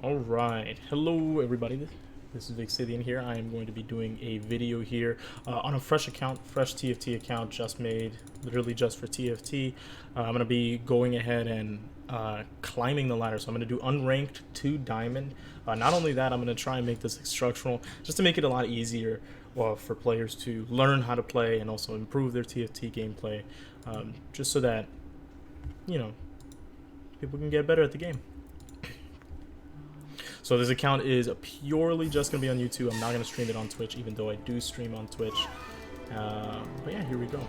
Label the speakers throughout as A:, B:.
A: Alright, hello everybody, this is Vixidian here. I am going to be doing a video here on a fresh TFT account just made, literally just for TFT. I'm going to be going ahead and climbing the ladder, so I'm going to do Unranked to Diamond. Not only that, I'm going to try and make this instructional, just to make it a lot easier for players to learn how to play and also improve their TFT gameplay, just so that, you know, people can get better at the game. So this account is purely just going to be on YouTube. I'm not going to stream it on Twitch, even though I do stream on Twitch. But yeah, here we go.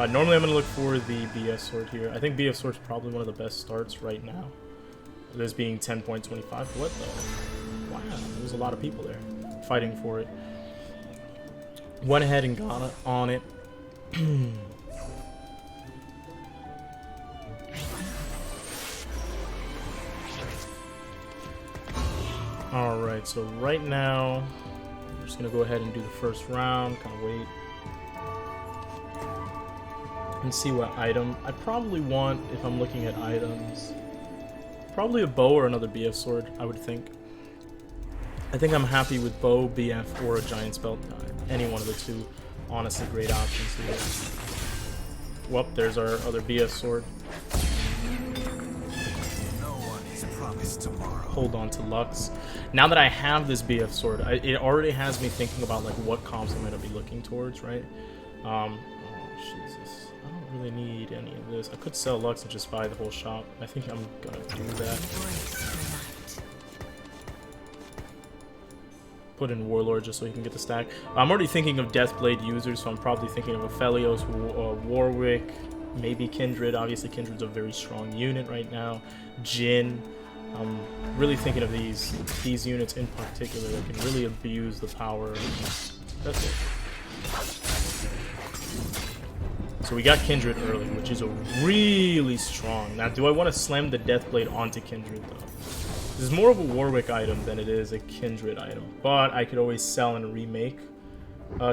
A: Normally I'm going to look for the BF sword here. I think BF sword is probably one of the best starts right now. This being 10.25. What the? Wow, there's a lot of people there fighting for it. Went ahead and got on it. Alright, so right now, I'm just going to go ahead and do the first round, kind of wait. And see what item. I probably want, if I'm looking at items, probably a bow or another BF sword, I would think. I think I'm happy with bow, BF, or a giant's belt. Any one of the two, honestly, great options here. Well, there's our other BF sword. Hold on to Lux. Now that I have this BF sword, it already has me thinking about like what comps I'm going to be looking towards, right? Oh, Jesus. I don't really need any of this. I could sell Lux and just buy the whole shop. I think I'm going to do that. Put in Warlord just so he can get the stack. I'm already thinking of Deathblade users, so I'm probably thinking of Aphelios, Warwick, maybe Kindred. Obviously, Kindred's a very strong unit right now. Jhin. I'm really thinking of these units in particular that can really abuse the power. That's it. So we got Kindred early, which is a really strong. Now, do I want to slam the Deathblade onto Kindred, though? This is more of a Warwick item than it is a Kindred item, but I could always sell and remake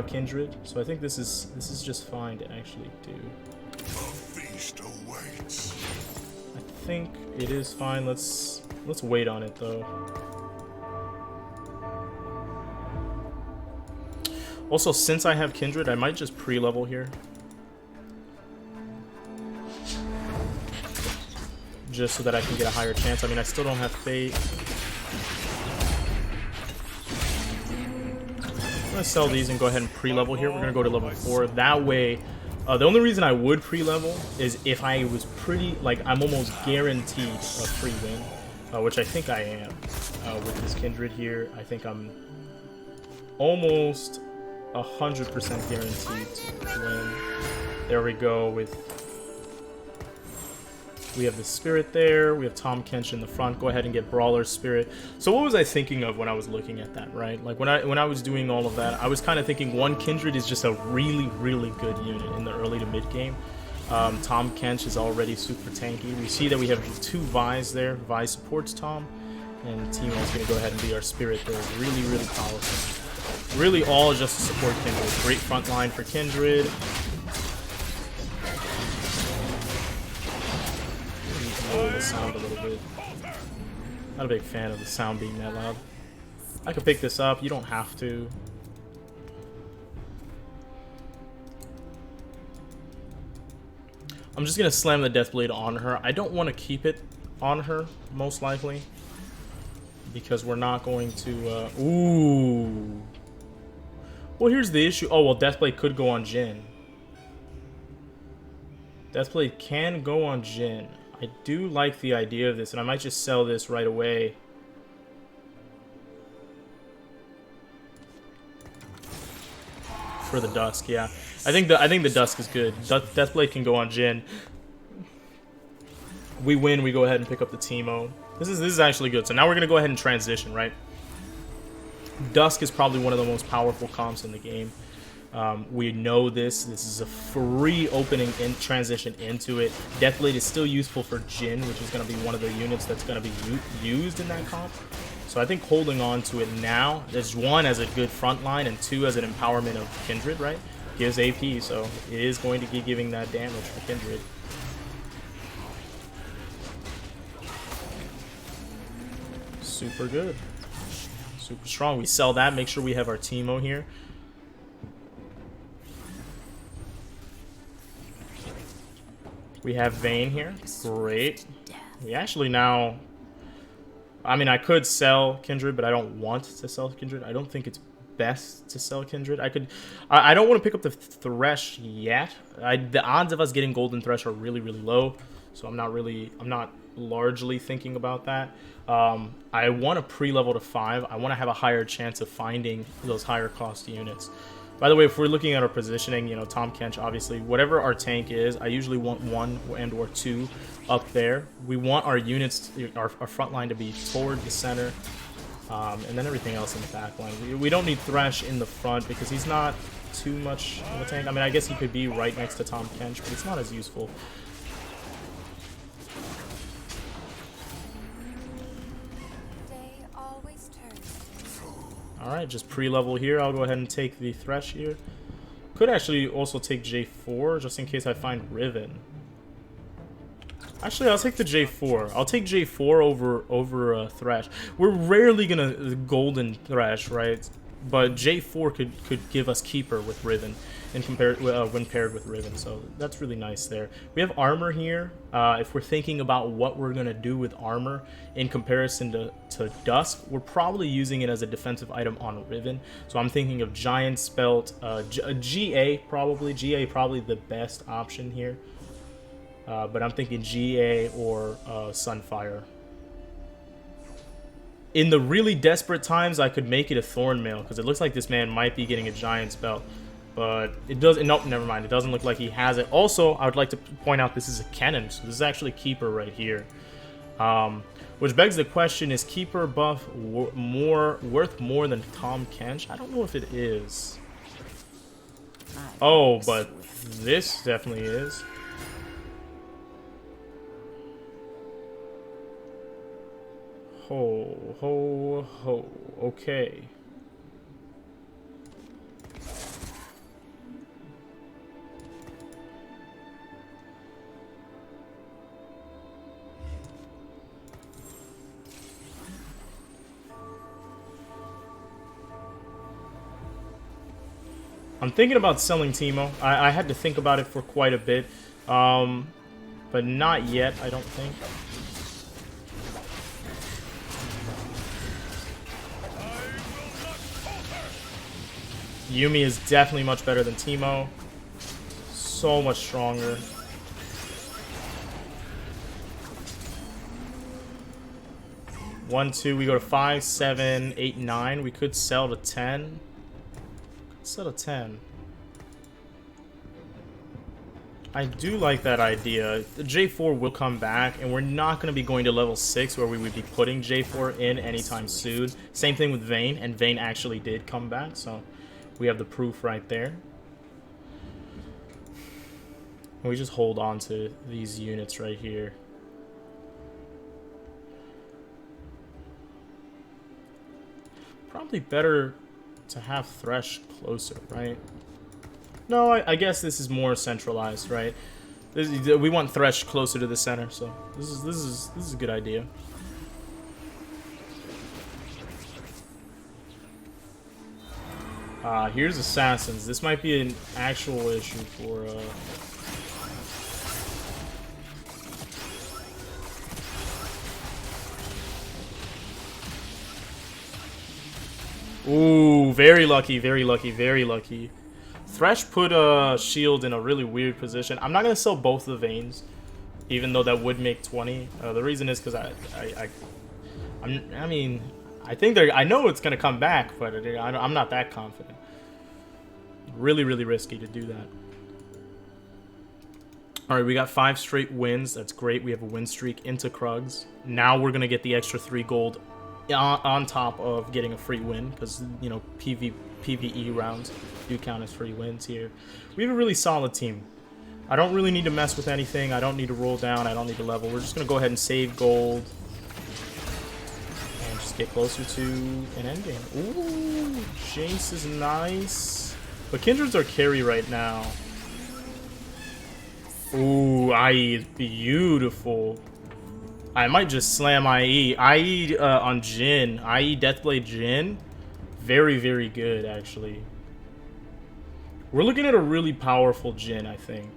A: Kindred. So I think this is just fine to actually do.
B: A feast awaits.
A: I think it is fine. Let's wait on it though. Also, since I have Kindred, I might just pre-level here. Just so that I can get a higher chance. I mean, I still don't have Fate. I'm going to sell these and go ahead and pre-level here. We're going to go to level 4. That way, the only reason I would pre-level is if I was I'm almost guaranteed a free win, which I think I am with this Kindred here. I think I'm almost 100% guaranteed to win. There we go with... We have the Spirit there. We have Tahm Kench in the front. Go ahead and get Brawler's Spirit. So what was I thinking of when I was looking at that, right? Like when I was doing all of that, I was kind of thinking one Kindred is just a really, really good unit in the early to mid game. Tahm Kench is already super tanky. We see that we have two Vi's there. Vi supports Tahm, and Teemo's going to go ahead and be our Spirit there. Really, really powerful. Really all just to support Kindred. Great front line for Kindred. The sound a little bit. Not a big fan of the sound being that loud. I could pick this up. You don't have to. I'm just gonna slam the Deathblade on her. I don't want to keep it on her, most likely, because we're not going to. Ooh. Well, here's the issue. Oh well, Deathblade could go on Jhin. Deathblade can go on Jhin. I do like the idea of this, and I might just sell this right away. For the Dusk, yeah. I think the Dusk is good. Deathblade can go on Jhin. We win, we go ahead and pick up the Teemo. This is actually good. So now we're gonna go ahead and transition, right? Dusk is probably one of the most powerful comps in the game. We know this. This is a free opening in transition into it. Deathblade is still useful for Jhin, which is going to be one of the units that's going to be used in that comp. So I think holding on to it now, there's one as a good front line and two as an empowerment of Kindred, right? Gives AP, so it is going to be giving that damage for Kindred. Super good. Super strong. We sell that, make sure we have our Teemo here. We have Vayne here. Great. We actually now... I mean, I could sell Kindred, but I don't want to sell Kindred. I don't think it's best to sell Kindred. I don't want to pick up the Thresh yet. The odds of us getting Golden Thresh are really, really low. So I'm not largely thinking about that. I want to pre-level to 5. I want to have a higher chance of finding those higher cost units. By the way, if we're looking at our positioning, you know, Tahm Kench, obviously, whatever our tank is, I usually want 1 and or 2 up there. We want our units, our front line to be toward the center, and then everything else in the back line. We don't need Thresh in the front because he's not too much of a tank. I mean, I guess he could be right next to Tahm Kench, but it's not as useful. Alright, just pre-level here. I'll go ahead and take the Thresh here. Could actually also take J4, just in case I find Riven. Actually, I'll take the J4. I'll take J4 over Thresh. We're rarely gonna Golden Thresh, right? But J4 could give us Keeper with Riven, and when paired with Riven, so that's really nice there. We have armor here. If we're thinking about what we're gonna do with armor in comparison to Dusk, we're probably using it as a defensive item on Riven. So I'm thinking of Giant Spelt, GA probably. GA probably the best option here. But I'm thinking GA or Sunfire. In the really desperate times, I could make it a Thornmail, because it looks like this man might be getting a Giant's Belt. But it doesn't, nope, never mind. It doesn't look like he has it. Also, I would like to point out this is a Cannon, so this is actually Keeper right here. Which begs the question, is Keeper buff worth more than Tahm Kench? I don't know if it is. Oh, but this definitely is. Ho, ho, ho. Okay. I'm thinking about selling Teemo. I had to think about it for quite a bit. But not yet, I don't think. Yuumi is definitely much better than Teemo. So much stronger. One, two, we go to 5, 7, 8, 9. We could sell to 10. Sell to 10. I do like that idea. The J4 will come back, and we're not going to be going to level 6 where we would be putting J4 in anytime soon. Same thing with Vayne, and Vayne actually did come back, so we have the proof right there. And we just hold on to these units right here. Probably better to have Thresh closer, right? No, I guess this is more centralized, right? We want Thresh closer to the center, so this is a good idea. Here's Assassins. This might be an actual issue for Ooh, very lucky, very lucky, very lucky. Thresh put a shield in a really weird position. I'm not gonna sell both the Vaynes, even though that would make 20. The reason is because I mean, I think I know it's gonna come back, but I'm not that confident. Really, really risky to do that. All right, we got 5 straight wins. That's great. We have a win streak into Krugs. Now we're gonna get the extra 3 gold on top of getting a free win, because you know PvE rounds do count as free wins here. We have a really solid team. I don't really need to mess with anything. I don't need to roll down. I don't need to level. We're just gonna go ahead and save gold and just just get closer to an endgame. Ooh, Jinx is nice. But Kindreds are carry right now. Ooh, IE is beautiful. I might just slam IE. IE on Jhin. IE Deathblade Jhin. Very, very good, actually. We're looking at a really powerful Jhin, I think.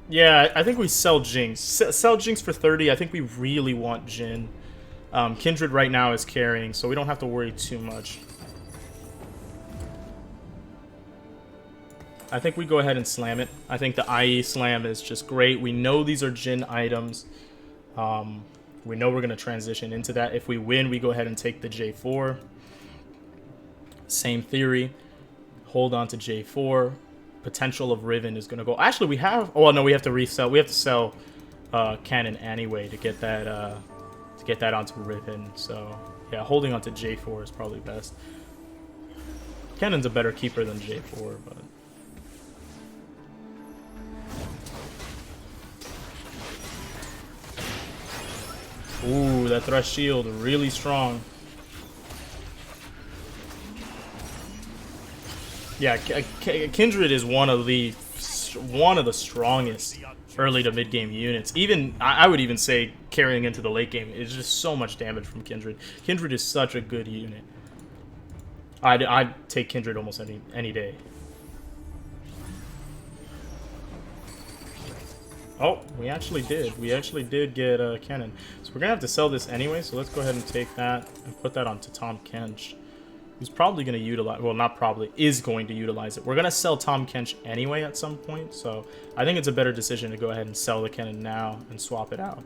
A: Yeah, I think we sell Jinx. Sell Jinx for 30. I think we really want Jhin. Kindred right now is carrying, so we don't have to worry too much. I think we go ahead and slam it. I think the IE slam is just great. We know these are Jhin items. We know we're going to transition into that. If we win, we go ahead and take the J4. Same theory. Hold on to J4. Potential of Riven is going to go. Actually, we have. Oh no, we have to resell. We have to sell Cannon anyway to get that onto Riven. So yeah, holding onto J4 is probably best. Cannon's a better keeper than J4, but. Ooh, that Thresh shield really strong. Yeah, Kindred is one of the strongest early to mid game units. Even I would even say carrying into the late game, it's just so much damage from Kindred. Kindred is such a good unit. I'd take Kindred almost any day. Oh, we actually did. We actually did get Cannon. So we're going to have to sell this anyway, so let's go ahead and take that and put that onto Tahm Kench, who's probably going to utilize... Well, not probably. Is going to utilize it. We're going to sell Tahm Kench anyway at some point, so I think it's a better decision to go ahead and sell the Cannon now and swap it out.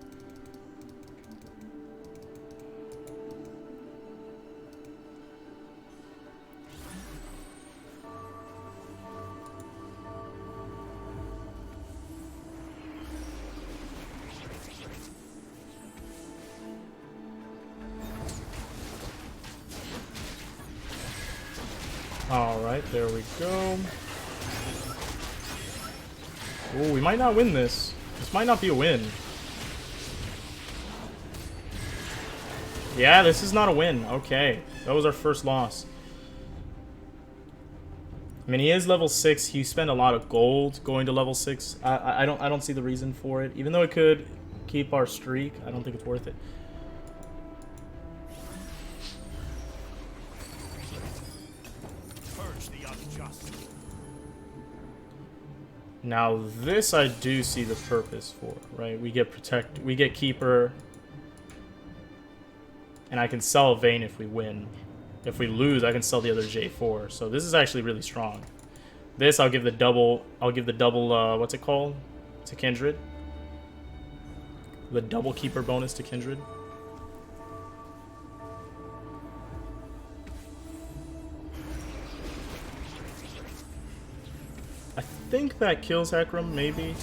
A: Alright, there we go. Oh, we might not win this. This might not be a win. Yeah, this is not a win. Okay, that was our first loss. I mean, he is level 6. He spent a lot of gold going to level 6. I don't see the reason for it. Even though it could keep our streak, I don't think it's worth it. Now this I do see the purpose for, right? We get Keeper, and I can sell a Vayne if we win. If we lose, I can sell the other J4. So this is actually really strong. This I'll give the double. What's it called? To Kindred. The double Keeper bonus to Kindred. I think that kills Hecarim, maybe.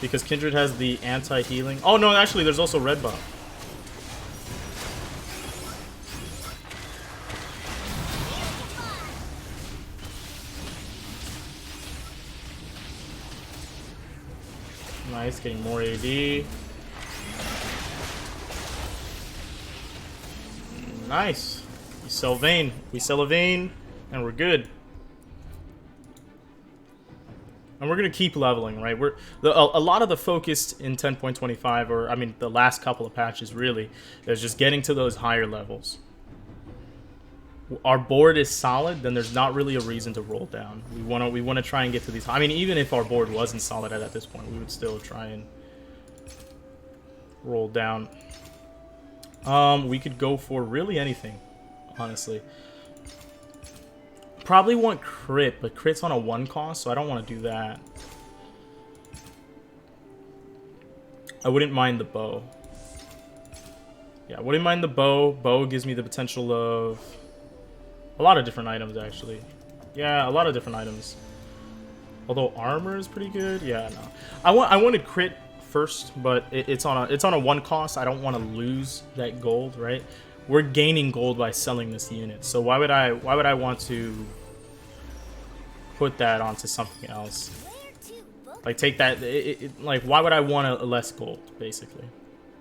A: Because Kindred has the anti-healing. Oh no, actually there's also red buff. Nice, getting more AD. Nice. We sell Vayne. We sell a Vayne, and we're good. And we're going to keep leveling, right? A lot of the focus in 10.25, or I mean the last couple of patches really, is just getting to those higher levels. Our board is solid, then there's not really a reason to roll down. We want to try and get to these. I mean, even if our board wasn't solid at this point, we would still try and roll down. We could go for really anything, honestly. Probably want crit, but crit's on a 1 cost, so I don't want to do that. I wouldn't mind the bow. Yeah, I wouldn't mind the bow. Bow gives me the potential of a lot of different items, actually. Yeah, a lot of different items. Although armor is pretty good. Yeah, no. I wanted crit first, but it's on a 1 cost. I don't want to lose that gold, right? We're gaining gold by selling this unit, so why would I want to put that onto something else? Like take that, like why would I want a less gold, basically?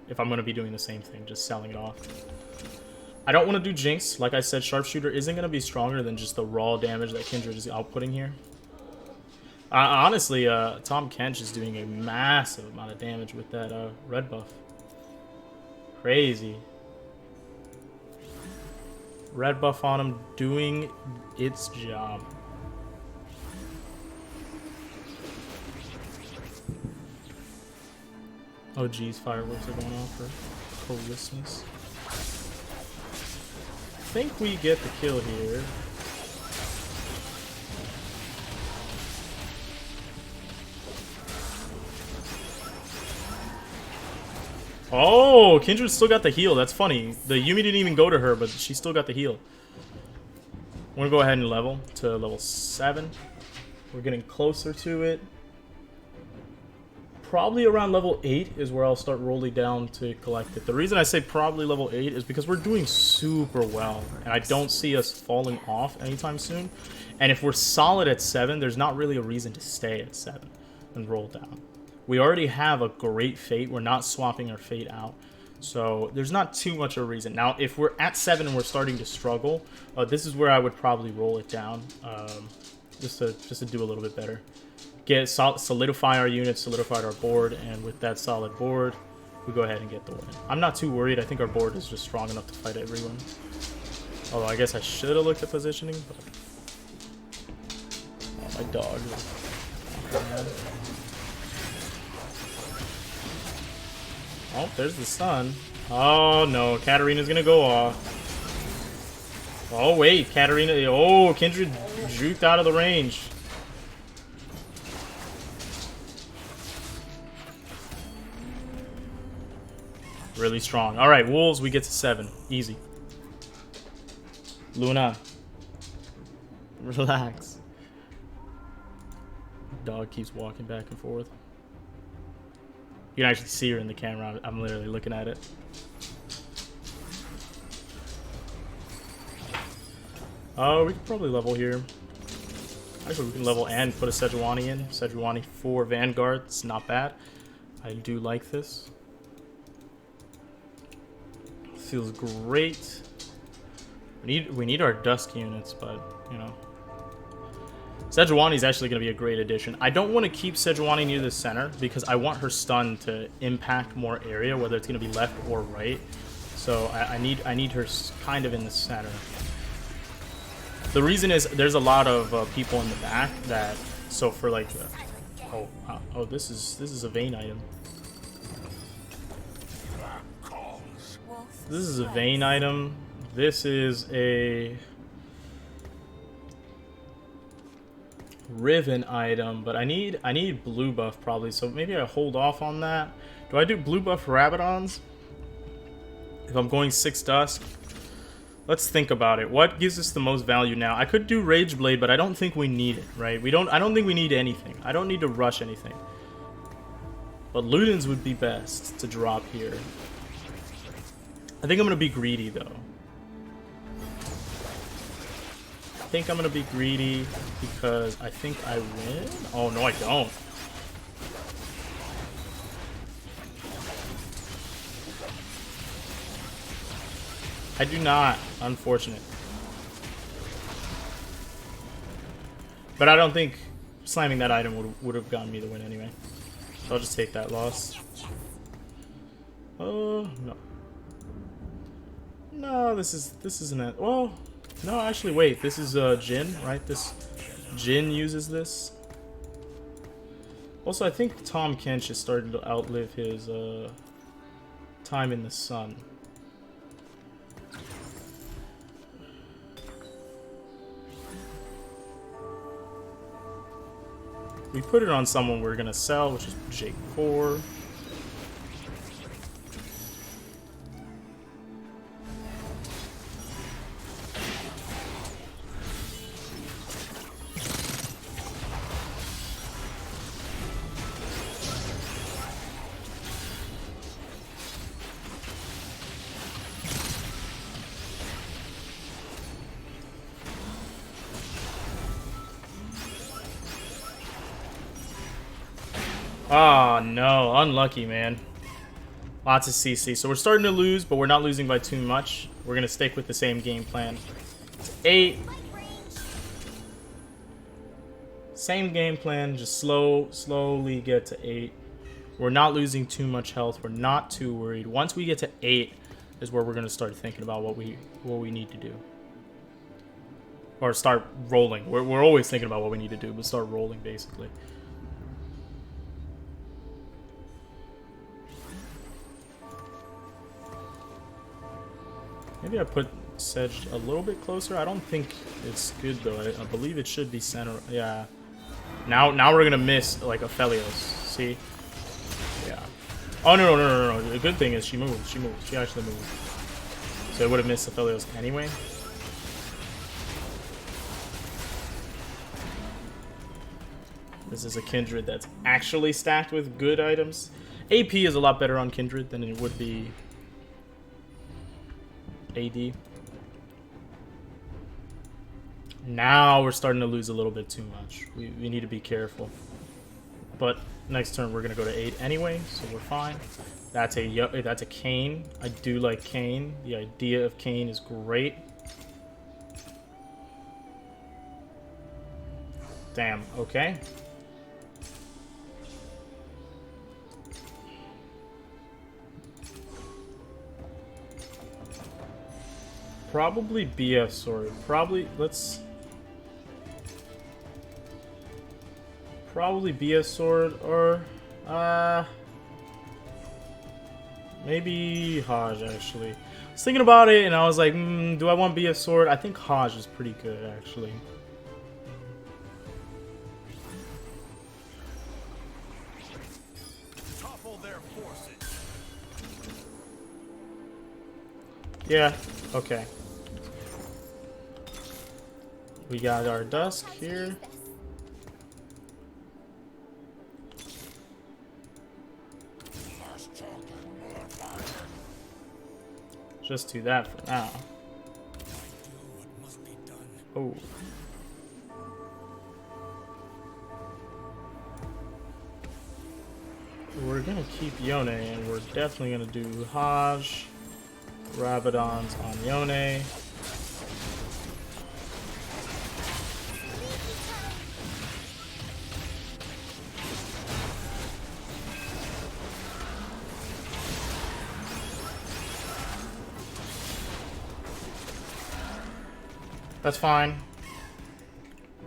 A: if I'm going to be doing the same thing, just selling it off. I don't want to do Jinx. Like I said, Sharpshooter isn't going to be stronger than just the raw damage that Kindred is outputting here. Honestly, Tom Kench is doing a massive amount of damage with that red buff. Crazy. Red buff on him doing its job. Oh geez, fireworks are going off for Christmas. I think we get the kill here. Oh, Kindred still got the heal. That's funny. The Yumi didn't even go to her, but she still got the heal. I'm gonna go ahead and level to level 7. We're getting closer to it. Probably around level 8 is where I'll start rolling down to collect it. The reason I say probably level 8 is because we're doing super well, and I don't see us falling off anytime soon. And if we're solid at 7, there's not really a reason to stay at 7 and roll down. We already have a great fate. We're not swapping our fate out. So there's not too much of a reason. Now, if we're at 7 and we're starting to struggle, this is where I would probably roll it down, just to do a little bit better. Solidify our units, solidify our board, and with that solid board, we go ahead and get the win. I'm not too worried. I think our board is just strong enough to fight everyone. Although I guess I should have looked at positioning, but oh, my dog. Oh, there's the sun. Oh no, Katarina's gonna go off. Oh wait, Katarina. Oh, Kindred juked out of the range. Really strong. All right, Wolves, we get to 7. Easy. Luna. Relax. Dog keeps walking back and forth. You can actually see her in the camera. I'm literally looking at it. Oh, we could probably level here. Actually, we can level and put a Sejuani in. Sejuani for Vanguard. It's not bad. I do like this. Feels great. We need our Dusk units, but, you know. Sejuani is actually going to be a great addition. I don't want to keep Sejuani near the center because I want her stun to impact more area, whether it's going to be left or right. So I need her kind of in the center. The reason is there's a lot of people in the back that, so for like, oh, this is a Vayne item. This is a Vayne item. This is a Riven item, but I need blue buff probably, so maybe I hold off on that. Do I do blue buff Rabadons if I'm going 6 Dusk? Let's think about it. What gives us the most value now? I could do Rage Blade, but I don't think we need it, right? I don't think we need anything. I don't need to rush anything. But Ludens would be best to drop here. I think I'm gonna be greedy though. I think I'm gonna be greedy because I think I win. Oh no, I don't. I do not. Unfortunate. But I don't think slamming that item would have gotten me the win anyway. So I'll just take that loss. Oh no. No, this isn't it. Well, no, actually, wait. This is Jhin, right? This Jhin uses this. Also, I think Tom Kench is starting to outlive his time in the sun. We put it on someone we're gonna sell, which is Jake 4. Oh no, unlucky, man. Lots of CC. So we're starting to lose, but we're not losing by too much. We're going to stick with the same game plan. It's 8. Same game plan, just slowly get to 8. We're not losing too much health. We're not too worried. Once we get to 8 is where we're going to start thinking about what we need to do. Or start rolling. We're always thinking about what we need to do, but start rolling basically. Maybe I put Sedge a little bit closer. I don't think it's good though. I believe it should be center. Yeah. Now we're gonna miss like Aphelios. See? Yeah. Oh no. The good thing is she moved. She actually moved. So it would have missed Aphelios anyway. This is a Kindred that's actually stacked with good items. AP is a lot better on Kindred than it would be AD. Now we're starting to lose a little bit too much. We need to be careful. But next turn we're gonna go to 8 anyway, so we're fine. That's a Kayn. I do like Kayn. The idea of Kayn is great. Damn. Okay. Probably BF sword. Probably BF sword or maybe Hajj actually. I was thinking about it and I was like, do I want BF sword? I think Hajj is pretty good actually.
B: Topple their forces.
A: Yeah, okay. We got our Dusk here. Just do that for now. Oh. We're gonna keep Yone, and we're definitely gonna do Hajj. Rabadon's on Yone. That's fine.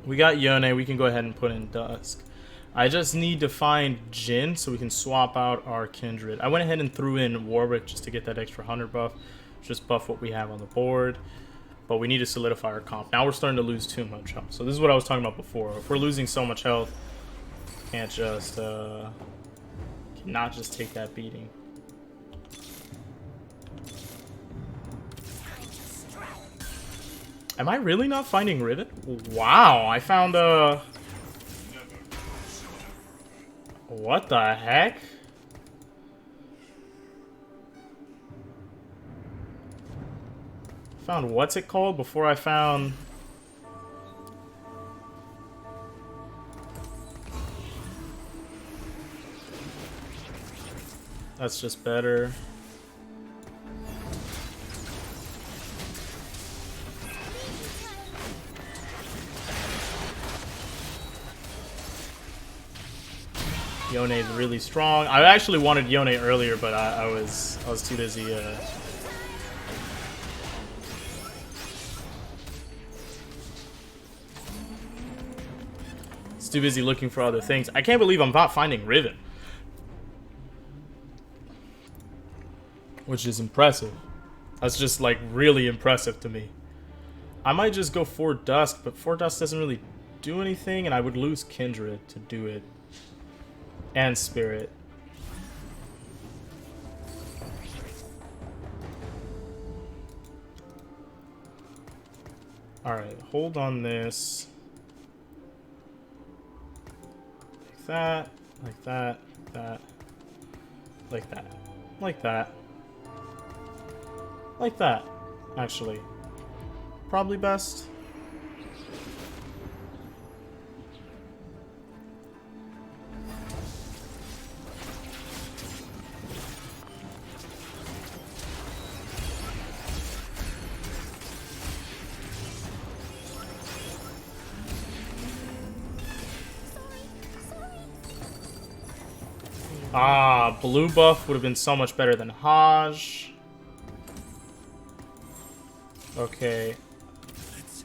A: We got Yone. We can go ahead and put in Dusk. I just need to find Jhin so we can swap out our Kindred. I went ahead and threw in Warwick just to get that extra 100 buff. Just buff what we have on the board. But we need to solidify our comp. Now we're starting to lose too much health. So this is what I was talking about before. If we're losing so much health, can't just cannot just take that beating. Am I really not finding Rivet? Wow, I found what the heck? Found what's it called before I found... That's just better. Yone is really strong. I actually wanted Yone earlier, but I was too busy. Too busy looking for other things. I can't believe I'm not finding Riven, which is impressive. That's just like really impressive to me. I might just go for Dusk, but 4 Dusk doesn't really do anything, and I would lose Kindred to do it. And Spirit. Alright, hold on this. Like that, like that, that, like that, like that, like that, actually. Probably best. Ah, blue buff would have been so much better than Haj. Okay.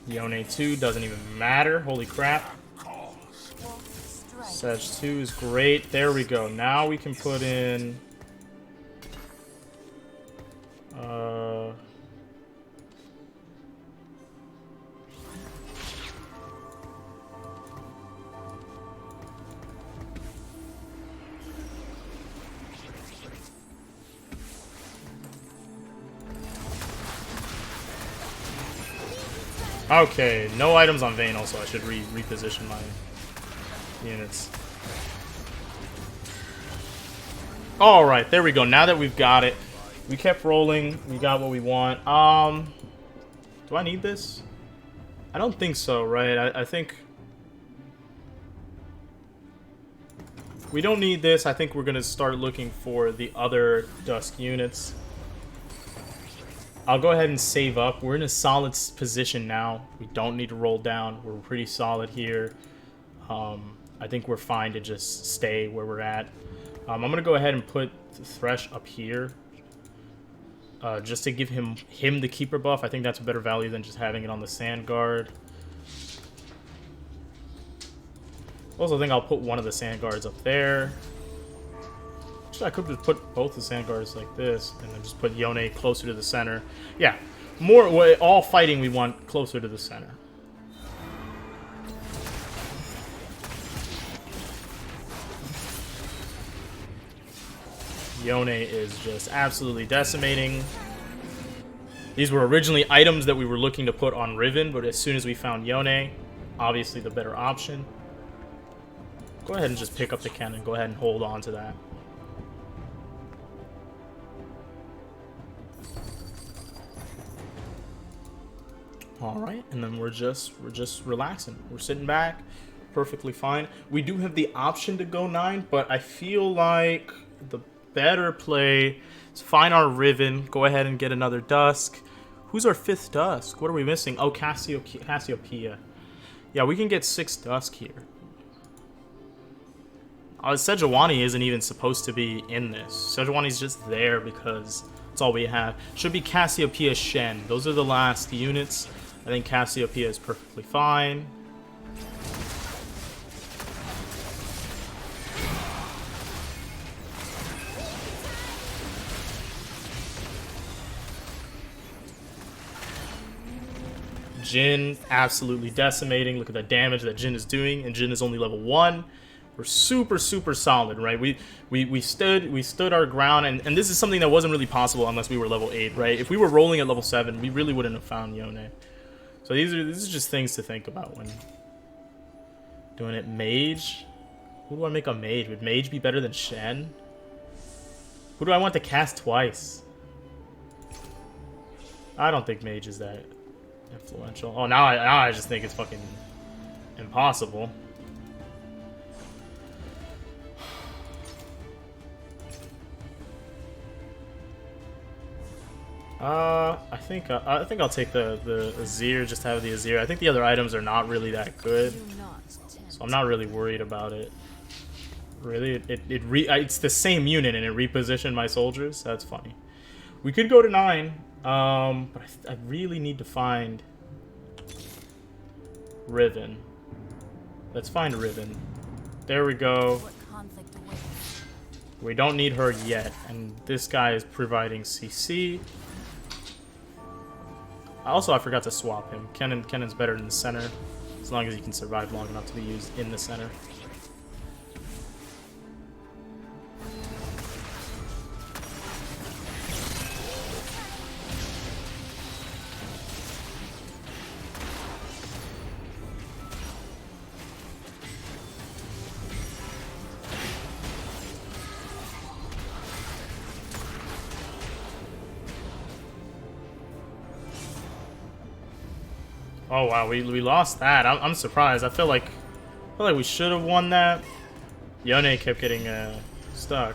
A: Yone 2 doesn't even matter. Holy crap. Sedge 2 is great. There we go. Now we can put in... Okay, no items on Vayne also. I should reposition my units. Alright, there we go. Now that we've got it, we kept rolling. We got what we want. Do I need this? I don't think so, right? I think... we don't need this. I think we're going to start looking for the other Dusk units. I'll go ahead and save up. We're in a solid position now. We don't need to roll down. We're pretty solid here. I think we're fine to just stay where we're at. I'm going to go ahead and put Thresh up here. Just to give him the Keeper buff. I think that's a better value than just having it on the Sand Guard. Also, I think I'll put one of the Sand Guards up there. Actually, I could just put both the Sand Guards like this, and then just put Yone closer to the center. Yeah, all fighting we want closer to the center. Yone is just absolutely decimating. These were originally items that we were looking to put on Riven, but as soon as we found Yone, obviously the better option. Go ahead and just pick up the cannon. Go ahead and hold on to that. All right, and then we're just relaxing. We're sitting back, perfectly fine. We do have the option to go 9, but I feel like the better play is find our Riven. Go ahead and get another Dusk. Who's our 5th Dusk? What are we missing? Oh, Cassiopeia. Yeah, we can get 6 Dusk here. Sejuani isn't even supposed to be in this. Sejuani's just there because that's all we have. Should be Cassiopeia, Shen. Those are the last units. I think Cassiopeia is perfectly fine. Jhin absolutely decimating. Look at the damage that Jhin is doing, and Jhin is only level 1. We're super solid, right? We stood our ground, and this is something that wasn't really possible unless we were level 8, right? If we were rolling at level 7, we really wouldn't have found Yone. So these are just things to think about when doing it. Mage. Who do I make a mage? Would mage be better than Shen? Who do I want to cast twice? I don't think mage is that influential. Oh, now I just think it's fucking impossible. I think I'll take the Azir, just to have the Azir. I think the other items are not really that good, so I'm not really worried about it. Really, it's the same unit and it repositioned my soldiers. That's funny. We could go to 9, but I really need to find Riven. Let's find Riven. There we go. We don't need her yet, and this guy is providing CC. Also, I forgot to swap him. Kennen's better in the center, as long as he can survive long enough to be used in the center. Oh wow, we lost that. I'm surprised. I feel like we should have won that. Yone kept getting stuck.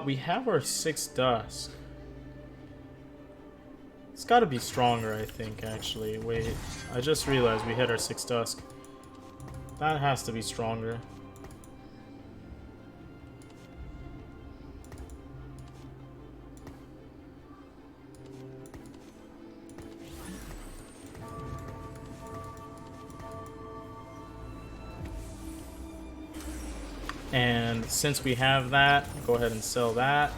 A: We have our 6 Dusk. It's got to be stronger, I think. Actually, wait. I just realized we had our 6 Dusk. That has to be stronger. And since we have that, go ahead and sell that.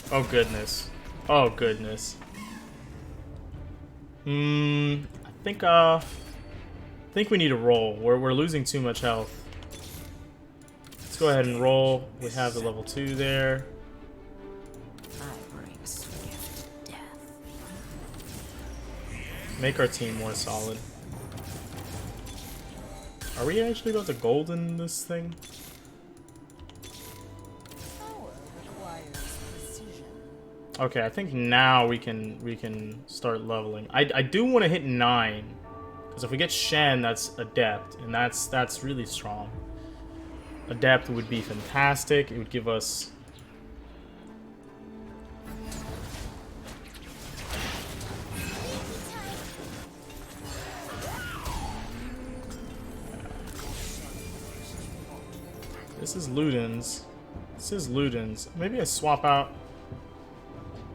A: Oh goodness. Oh goodness. I think we need to roll. We're losing too much health. Let's go ahead and roll. We have the level 2 there. Make our team more solid. Are we actually about to golden this thing? Okay, I think now we can start leveling. I do want to hit 9, because if we get Shen, that's Adept, and that's really strong. Adept would be fantastic. It would give us This is Luden's. This is Luden's. Maybe I swap out.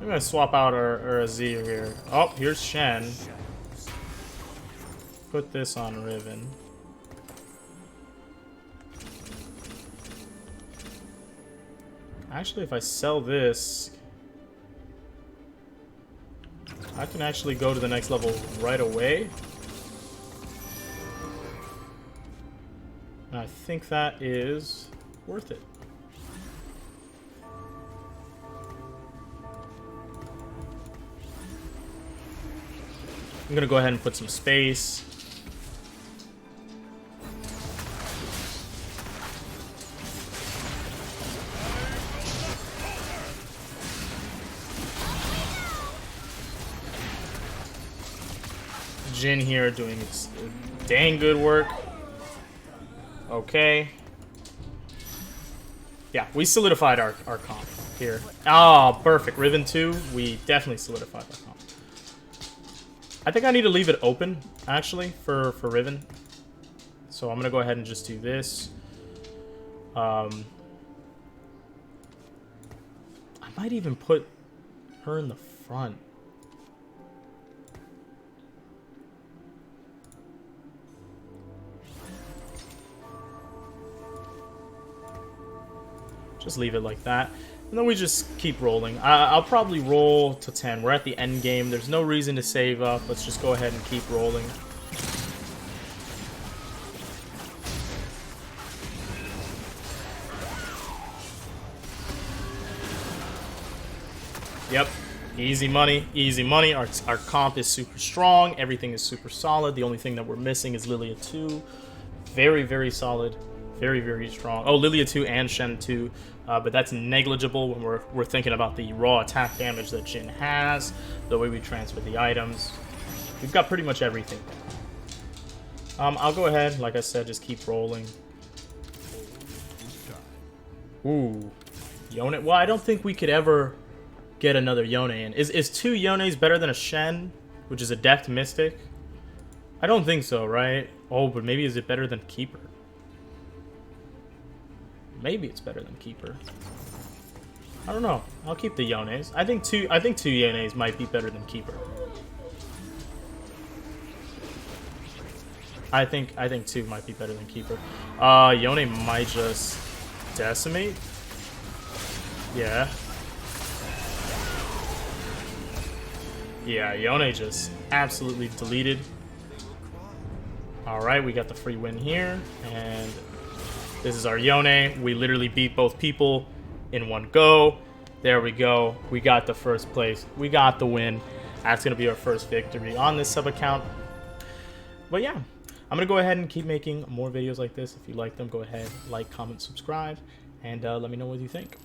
A: Maybe I swap out our Azir here. Oh, here's Shen. Put this on Riven. Actually, if I sell this, I can actually go to the next level right away. And I think that is worth it. I'm gonna go ahead and put some space. Jin here doing dang good work. Okay. Yeah, we solidified our comp here. Oh, perfect. Riven 2, we definitely solidified our comp. I think I need to leave it open, actually, for Riven. So I'm going to go ahead and just do this. I might even put her in the front. Just leave it like that. And then we just keep rolling. I'll probably roll to 10. We're at the end game. There's no reason to save up. Let's just go ahead and keep rolling. Yep. Easy money. Easy money. Our comp is super strong. Everything is super solid. The only thing that we're missing is Lilia 2. Very, very solid. Very, very strong. Oh, Lilia 2 and Shen 2. But that's negligible when we're thinking about the raw attack damage that Jin has, the way we transfer the items. We've got pretty much everything. I'll go ahead, like I said, just keep rolling. Ooh. Yone. Well, I don't think we could ever get another Yone in. Is 2 Yones better than a Shen, which is a Deft Mystic? I don't think so, right? Oh, but maybe is it better than Keeper? Maybe it's better than Keeper. I don't know. I'll keep the Yones. I think two Yones might be better than Keeper. I think 2 might be better than Keeper. Yone might just decimate. Yeah. Yeah, Yone just absolutely deleted. Alright, we got the free win here, and this is our Yone. We literally beat both people in one go. There we go. We got the first place. We got the win. That's going to be our first victory on this sub account. But yeah, I'm going to go ahead and keep making more videos like this. If you like them, go ahead, like, comment, subscribe, and let me know what you think.